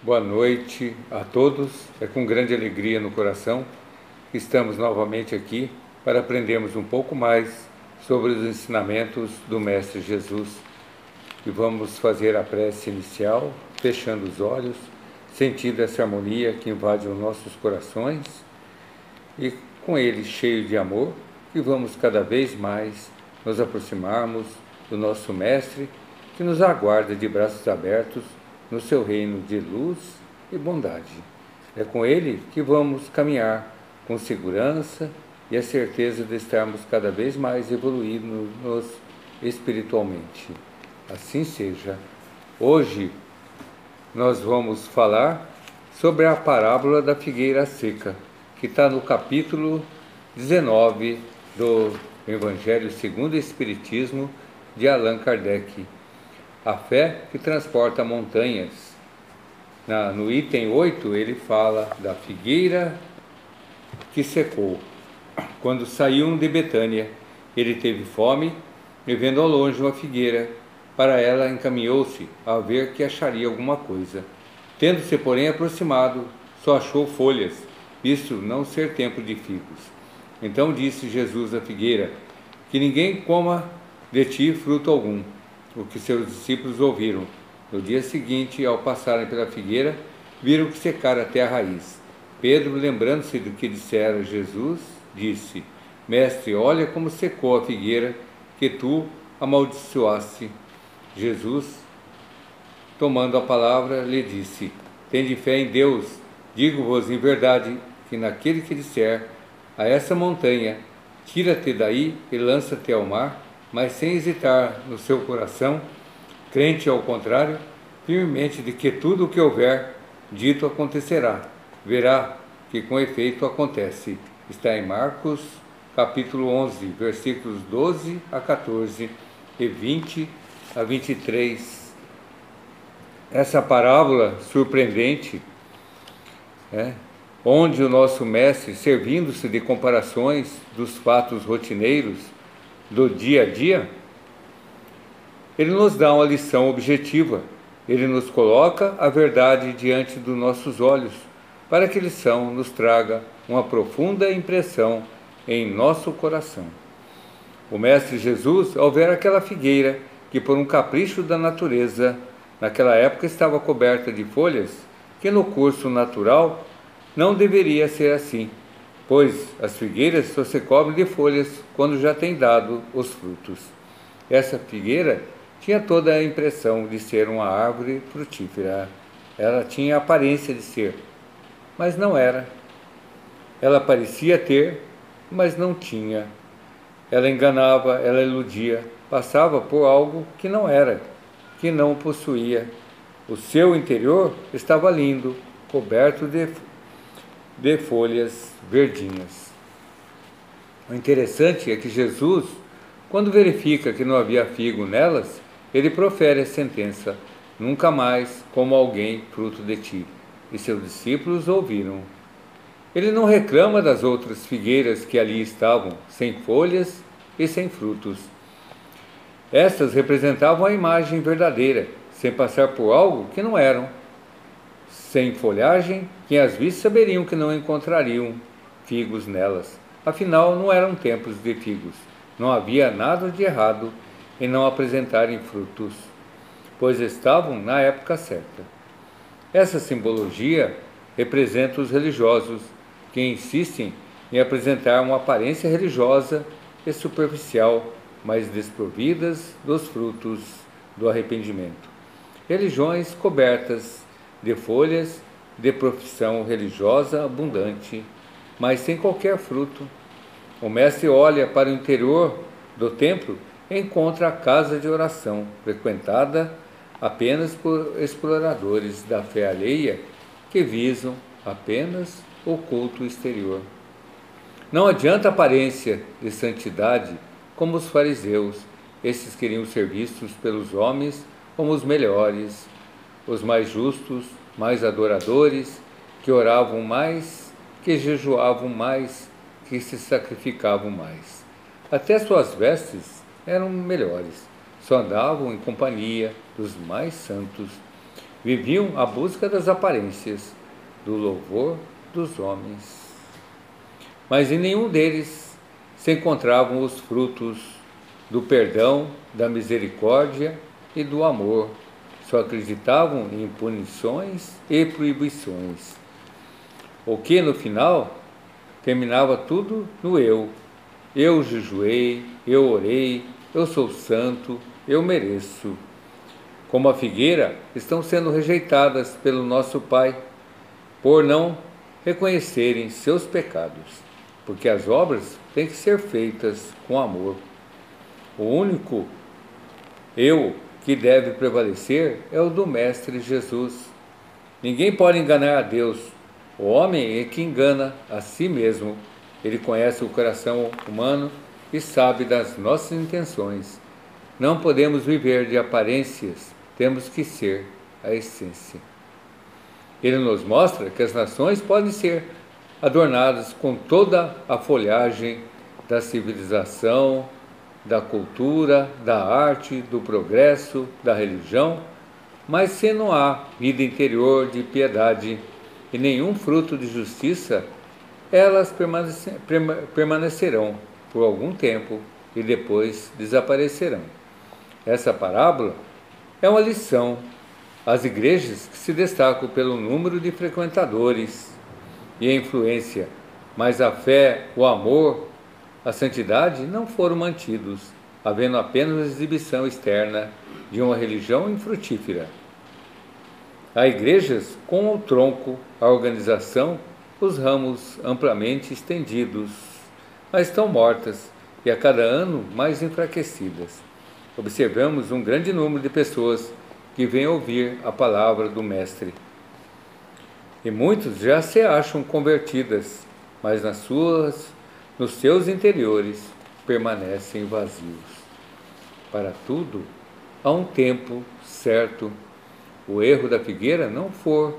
Boa noite a todos. É com grande alegria no coração que estamos novamente aqui para aprendermos um pouco mais sobre os ensinamentos do Mestre Jesus. E vamos fazer a prece inicial, fechando os olhos, sentindo essa harmonia que invade os nossos corações e com ele cheio de amor, que vamos cada vez mais nos aproximarmos do nosso Mestre, que nos aguarda de braços abertos no seu reino de luz e bondade. É com ele que vamos caminhar com segurança e a certeza de estarmos cada vez mais evoluindo espiritualmente. Assim seja. Hoje nós vamos falar sobre a parábola da figueira seca, que está no capítulo 19 do Evangelho segundo o Espiritismo de Allan Kardec. A fé que transporta montanhas. No item 8, ele fala da figueira que secou. Quando saiu de Betânia, ele teve fome e, vendo ao longe uma figueira, para ela encaminhou-se a ver que acharia alguma coisa. Tendo-se, porém, aproximado, só achou folhas, visto não ser tempo de figos. Então disse Jesus à figueira: que ninguém coma de ti fruto algum. O que seus discípulos ouviram. No dia seguinte, ao passarem pela figueira, viram que secara até a raiz. Pedro, lembrando-se do que dissera Jesus, disse: Mestre, olha como secou a figueira que tu amaldiçoaste. Jesus, tomando a palavra, lhe disse: Tende fé em Deus. Digo-vos em verdade que naquele que disser a essa montanha: tira-te daí e lança-te ao mar, mas sem hesitar no seu coração, crente ao contrário, firmemente de que tudo o que houver dito acontecerá, verá que com efeito acontece. Está em Marcos, capítulo 11, versículos 12 a 14 e 20 a 23. Essa parábola surpreendente, onde o nosso mestre, servindo-se de comparações dos fatos rotineiros do dia a dia, ele nos dá uma lição objetiva. Ele nos coloca a verdade diante dos nossos olhos, para que a lição nos traga uma profunda impressão em nosso coração. O Mestre Jesus, ao ver aquela figueira que, por um capricho da natureza, naquela época estava coberta de folhas, que no curso natural não deveria ser assim, pois as figueiras só se cobrem de folhas quando já têm dado os frutos. Essa figueira tinha toda a impressão de ser uma árvore frutífera. Ela tinha a aparência de ser, mas não era. Ela parecia ter, mas não tinha. Ela enganava, ela iludia, passava por algo que não era, que não possuía. O seu interior estava lindo, coberto de folhas verdinhas. O interessante é que Jesus, quando verifica que não havia figo nelas, ele profere a sentença: nunca mais como alguém fruto de ti. E seus discípulos ouviram. Ele não reclama das outras figueiras que ali estavam, sem folhas e sem frutos. Estas representavam a imagem verdadeira, sem passar por algo que não eram. Sem folhagem, quem as visse saberiam que não encontrariam figos nelas. Afinal, não eram tempos de figos. Não havia nada de errado em não apresentarem frutos, pois estavam na época certa. Essa simbologia representa os religiosos, que insistem em apresentar uma aparência religiosa e superficial, mas desprovidas dos frutos do arrependimento. Religiões cobertas de folhas de profissão religiosa abundante, mas sem qualquer fruto. O mestre olha para o interior do templo e encontra a casa de oração, frequentada apenas por exploradores da fé alheia que visam apenas o culto exterior. Não adianta a aparência de santidade como os fariseus. Esses queriam ser vistos pelos homens como os melhores, os mais justos, mais adoradores, que oravam mais, que jejuavam mais, que se sacrificavam mais. Até suas vestes eram melhores, só andavam em companhia dos mais santos. viviam à busca das aparências, do louvor dos homens. Mas em nenhum deles se encontravam os frutos do perdão, da misericórdia e do amor. Só acreditavam em punições e proibições. O que, no final, terminava tudo no eu. Eu jejuei, eu orei, eu sou santo, eu mereço. Como a figueira, estão sendo rejeitadas pelo nosso Pai, por não reconhecerem seus pecados, porque as obras têm que ser feitas com amor. O único eu que deve prevalecer é o do Mestre Jesus. Ninguém pode enganar a Deus. O homem é que engana a si mesmo. Ele conhece o coração humano e sabe das nossas intenções. Não podemos viver de aparências, temos que ser a essência. Ele nos mostra que as nações podem ser adornadas com toda a folhagem da civilização, da cultura, da arte, do progresso, da religião, mas se não há vida interior de piedade e nenhum fruto de justiça, elas permanecerão por algum tempo e depois desaparecerão. Essa parábola é uma lição às igrejas que se destacam pelo número de frequentadores e a influência, mas a fé, o amor, a santidade não foram mantidos, havendo apenas a exibição externa de uma religião infrutífera. Há igrejas com o tronco, a organização, os ramos amplamente estendidos, mas estão mortas e a cada ano mais enfraquecidas. Observamos um grande número de pessoas que vêm ouvir a palavra do Mestre. E muitos já se acham convertidas, mas nos seus interiores permanecem vazios. Para tudo, há um tempo certo. O erro da figueira não foi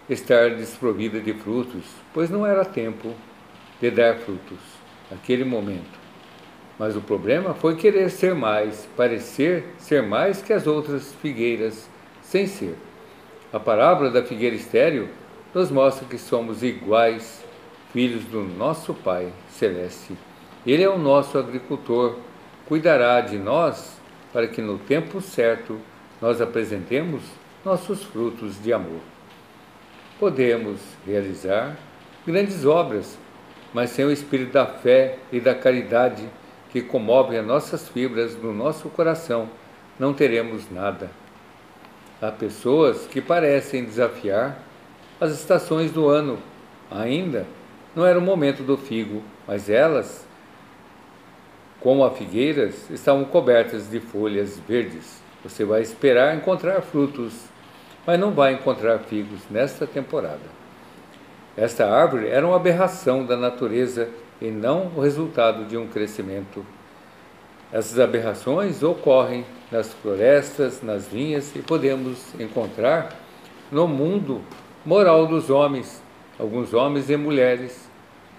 estar desprovida de frutos, pois não era tempo de dar frutos, naquele momento. Mas o problema foi querer ser mais, parecer ser mais que as outras figueiras, sem ser. A parábola da figueira estéril nos mostra que somos iguais, filhos do nosso Pai Celeste. Ele é o nosso agricultor, cuidará de nós para que no tempo certo nós apresentemos nossos frutos de amor. Podemos realizar grandes obras, mas sem o espírito da fé e da caridade que comove as nossas fibras no nosso coração, não teremos nada. Há pessoas que parecem desafiar as estações do ano. Ainda não era o momento do figo, mas elas, como as figueiras, estavam cobertas de folhas verdes. Você vai esperar encontrar frutos, mas não vai encontrar figos nesta temporada. Esta árvore era uma aberração da natureza e não o resultado de um crescimento. Essas aberrações ocorrem nas florestas, nas vinhas, e podemos encontrar no mundo moral dos homens. Alguns homens e mulheres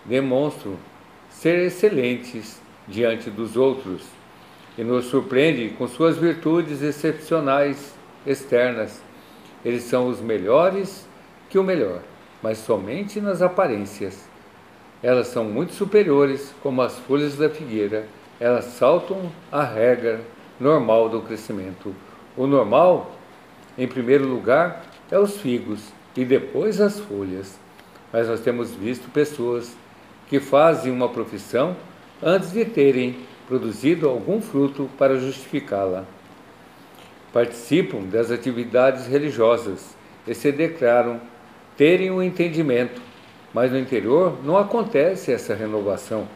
demonstram ser excelentes diante dos outros e nos surpreende com suas virtudes excepcionais externas. Eles são os melhores que o melhor, mas somente nas aparências. Elas são muito superiores, como as folhas da figueira. Elas saltam a regra normal do crescimento. O normal, em primeiro lugar, é os figos e depois as folhas. Mas nós temos visto pessoas que fazem uma profissão antes de terem produzido algum fruto para justificá-la. Participam das atividades religiosas e se declaram terem um entendimento, mas no interior não acontece essa renovação,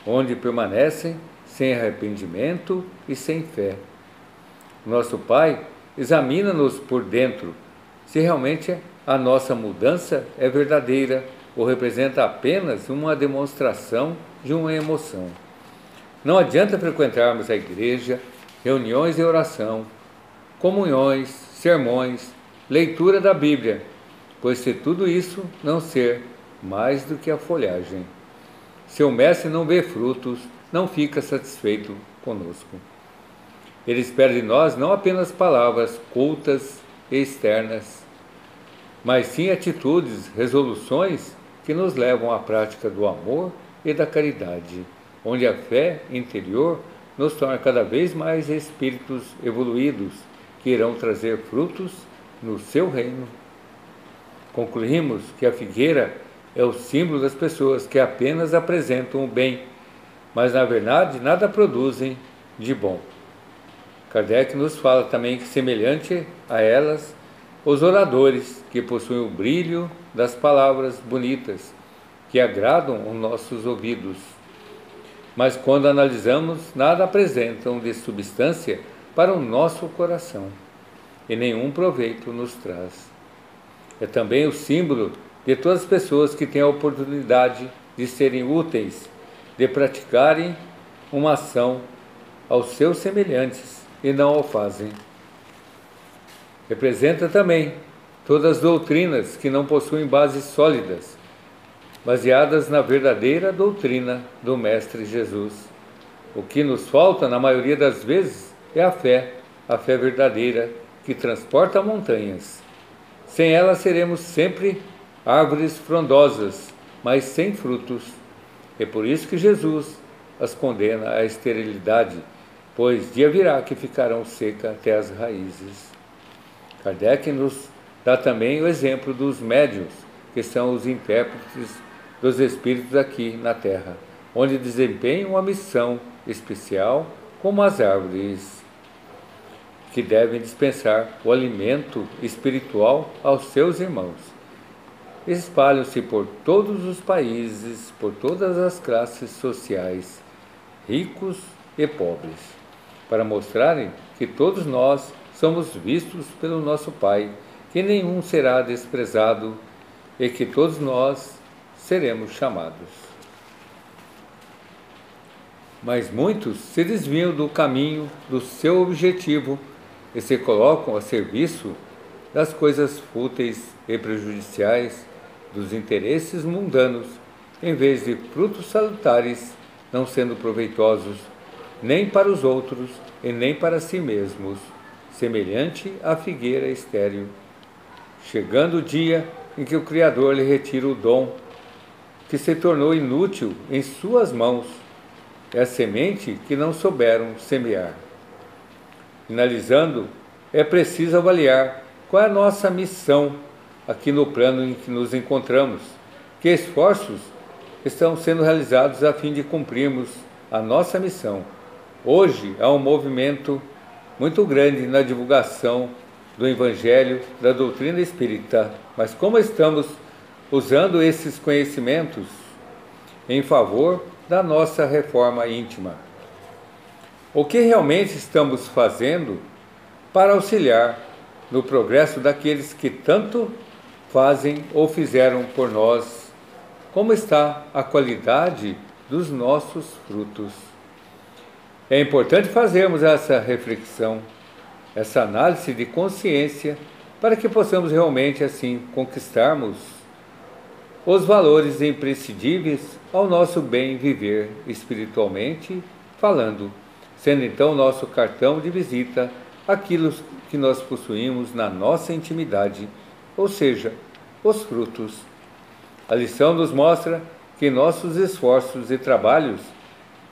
onde permanecem sem arrependimento e sem fé. Nosso Pai examina-nos por dentro, se realmente a nossa mudança é verdadeira ou representa apenas uma demonstração de uma emoção. Não adianta frequentarmos a igreja, reuniões de oração, comunhões, sermões, leitura da Bíblia, pois se tudo isso não ser mais do que a folhagem, se o mestre não vê frutos, não fica satisfeito conosco. Ele espera de nós não apenas palavras cultas e externas, mas sim atitudes, resoluções que nos levam à prática do amor e da caridade, onde a fé interior nos torna cada vez mais espíritos evoluídos que irão trazer frutos no seu reino. Concluímos que a figueira é o símbolo das pessoas que apenas apresentam o bem, mas na verdade nada produzem de bom. Kardec nos fala também que, semelhante a elas, os oradores que possuem o brilho das palavras bonitas, que agradam os nossos ouvidos, mas quando analisamos, nada apresentam de substância para o nosso coração, e nenhum proveito nos traz. É também o símbolo de todas as pessoas que têm a oportunidade de serem úteis, de praticarem uma ação aos seus semelhantes e não o fazem. Representa também todas as doutrinas que não possuem bases sólidas, baseadas na verdadeira doutrina do Mestre Jesus. O que nos falta, na maioria das vezes, é a fé verdadeira que transporta montanhas. Sem ela seremos sempre árvores frondosas, mas sem frutos. É por isso que Jesus as condena à esterilidade, pois dia virá que ficarão secas até as raízes. Kardec nos dá também o exemplo dos médiuns, que são os intérpretes dos espíritos aqui na Terra, onde desempenham uma missão especial como as árvores, que devem dispensar o alimento espiritual aos seus irmãos. Espalham-se por todos os países, por todas as classes sociais, ricos e pobres, para mostrarem que todos nós somos vistos pelo nosso Pai, que nenhum será desprezado e que todos nós seremos chamados. Mas muitos se desviam do caminho do seu objetivo e se colocam a serviço das coisas fúteis e prejudiciais, dos interesses mundanos, em vez de frutos salutares, não sendo proveitosos nem para os outros e nem para si mesmos, semelhante à figueira estéril. Chegando o dia em que o Criador lhe retira o dom, que se tornou inútil em suas mãos, é a semente que não souberam semear. Finalizando, é preciso avaliar qual é a nossa missão aqui no plano em que nos encontramos, que esforços estão sendo realizados a fim de cumprirmos a nossa missão. Hoje há um movimento muito grande na divulgação do Evangelho, da doutrina espírita, mas como estamos usando esses conhecimentos em favor da nossa reforma íntima? O que realmente estamos fazendo para auxiliar no progresso daqueles que tanto fazem ou fizeram por nós? Como está a qualidade dos nossos frutos? É importante fazermos essa reflexão, essa análise de consciência, para que possamos realmente assim conquistarmos os valores imprescindíveis ao nosso bem viver espiritualmente falando, sendo então nosso cartão de visita aquilo que nós possuímos na nossa intimidade, ou seja, os frutos. A lição nos mostra que nossos esforços e trabalhos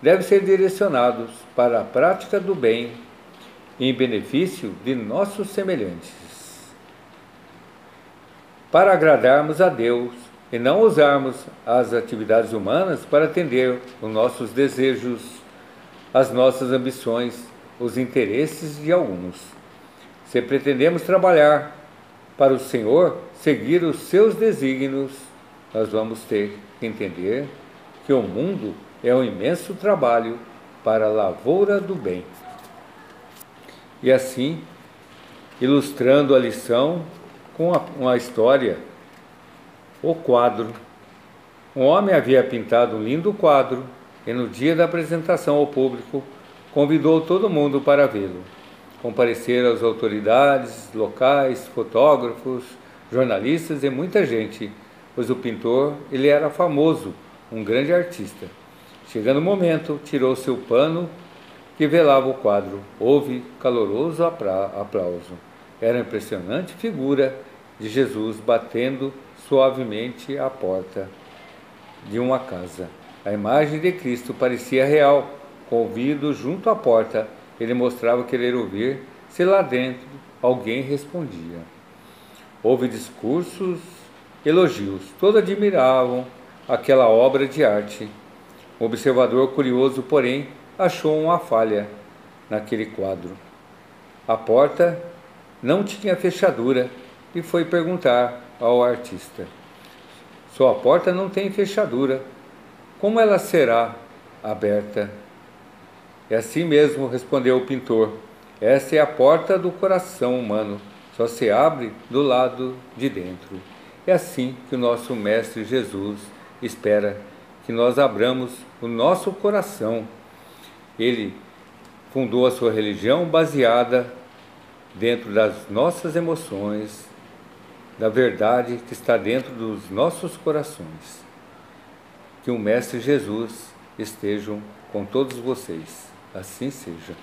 devem ser direcionados para a prática do bem em benefício de nossos semelhantes, para agradarmos a Deus e não usarmos as atividades humanas para atender os nossos desejos, as nossas ambições, os interesses de alguns. Se pretendemos trabalhar para o Senhor, seguir os seus desígnios, nós vamos ter que entender que o mundo é um imenso trabalho para a lavoura do bem. E assim, ilustrando a lição com uma história, o quadro. Um homem havia pintado um lindo quadro e no dia da apresentação ao público convidou todo mundo para vê-lo. Compareceram as autoridades locais, fotógrafos, jornalistas e muita gente, pois o pintor ele era famoso, um grande artista. Chegando o momento, tirou seu pano que velava o quadro. Houve caloroso aplauso. Era uma impressionante figura de Jesus batendo suavemente à porta de uma casa. A imagem de Cristo parecia real. Com o ouvido junto à porta, ele mostrava querer ouvir se lá dentro alguém respondia. Houve discursos, elogios, todos admiravam aquela obra de arte. O observador curioso, porém, achou uma falha naquele quadro. A porta não tinha fechadura e foi perguntar ao artista: sua porta não tem fechadura, como ela será aberta? É assim mesmo, respondeu o pintor. Esta é a porta do coração humano, só se abre do lado de dentro. É assim que o nosso Mestre Jesus espera que nós abramos o nosso coração. Ele fundou a sua religião baseada dentro das nossas emoções, da verdade que está dentro dos nossos corações. Que o Mestre Jesus esteja com todos vocês. Assim seja.